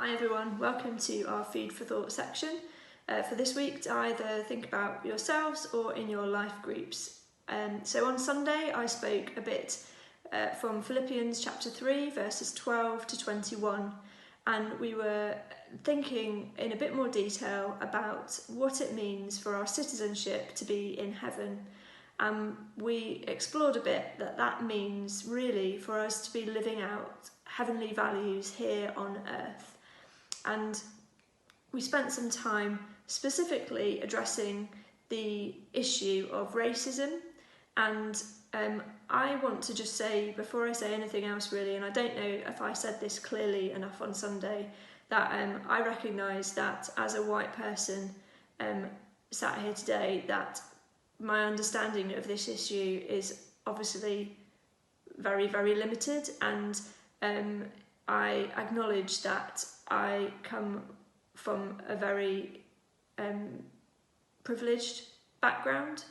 Hi everyone, welcome to our Food for Thought section for this week to either think about yourselves or in your life groups. So on Sunday I spoke a bit from Philippians chapter 3 verses 12 to 21, and we were thinking in a bit more detail about what it means for our citizenship to be in heaven. We explored a bit that means really for us to be living out heavenly values here on earth. And we spent some time specifically addressing the issue of racism. And I want to just say, before I say anything else really, and I don't know if I said this clearly enough on Sunday, that I recognise that as a white person sat here today, that my understanding of this issue is obviously very, very limited, and I acknowledge that I come from a very privileged background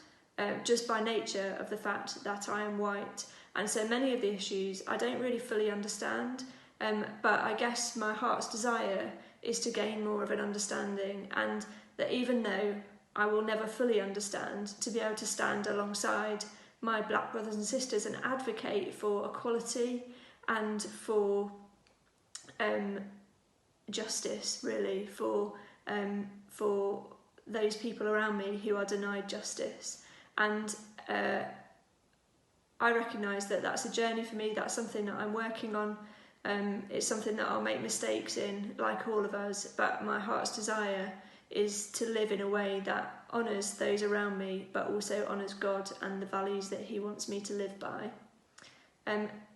just by nature of the fact that I am white, and so many of the issues I don't really fully understand, but I guess my heart's desire is to gain more of an understanding, and that even though I will never fully understand, to be able to stand alongside my black brothers and sisters and advocate for equality and for justice, really, for those people around me who are denied justice. And I recognise that that's a journey for me, that's something that I'm working on. It's something that I'll make mistakes in, like all of us, but my heart's desire is to live in a way that honours those around me, but also honours God and the values that he wants me to live by.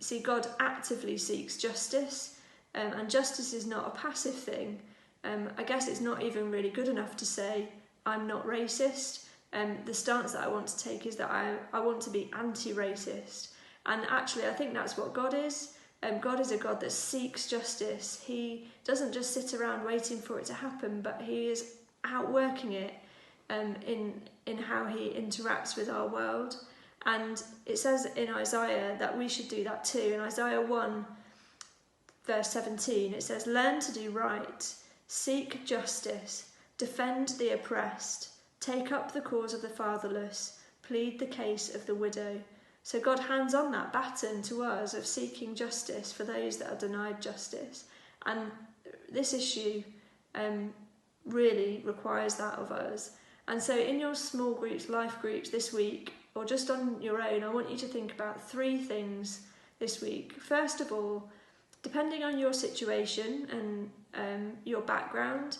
See, God actively seeks justice, and justice is not a passive thing. I guess it's not even really good enough to say, I'm not racist. The stance that I want to take is that I want to be anti-racist. And actually, I think that's what God is. God is a God that seeks justice. He doesn't just sit around waiting for it to happen, but he is outworking it in how he interacts with our world. And it says in Isaiah that we should do that too. In Isaiah 1 verse 17 it says, "Learn to do right, seek justice, defend the oppressed, take up the cause of the fatherless, plead the case of the widow." So God hands on that baton to us of seeking justice for those that are denied justice. And this issue really requires that of us. And so in your small groups, life groups this week, or just on your own, I want you to think about 3 things this week. First of all, depending on your situation and your background,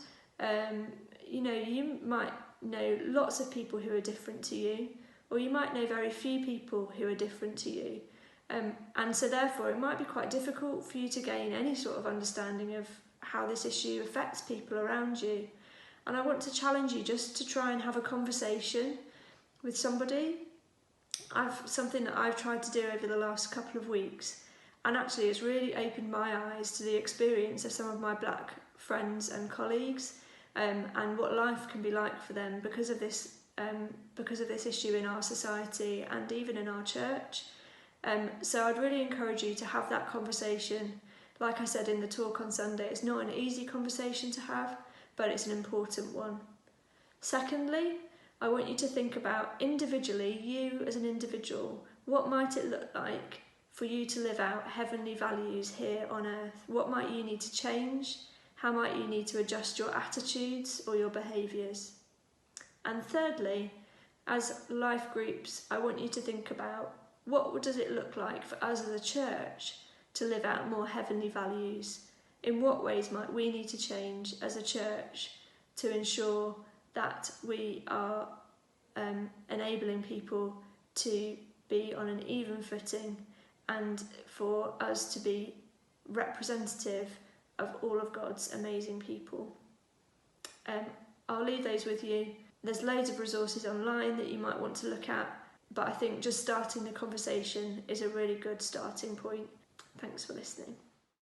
you might know lots of people who are different to you, or you might know very few people who are different to you. And so therefore it might be quite difficult for you to gain any sort of understanding of how this issue affects people around you. And I want to challenge you just to try and have a conversation with somebody. Something that I've tried to do over the last couple of weeks, and actually it's really opened my eyes to the experience of some of my black friends and colleagues, and what life can be like for them because of this issue in our society and even in our church. So I'd really encourage you to have that conversation. Like I said in the talk on Sunday, it's not an easy conversation to have, but it's an important one. Secondly, I want you to think about individually, you as an individual, what might it look like for you to live out heavenly values here on earth? What might you need to change? How might you need to adjust your attitudes or your behaviours? And thirdly, as life groups, I want you to think about what does it look like for us as a church to live out more heavenly values? In what ways might we need to change as a church to ensure that we are enabling people to be on an even footing and for us to be representative of all of God's amazing people? I'll leave those with you. There's loads of resources online that you might want to look at, but I think just starting the conversation is a really good starting point. Thanks for listening.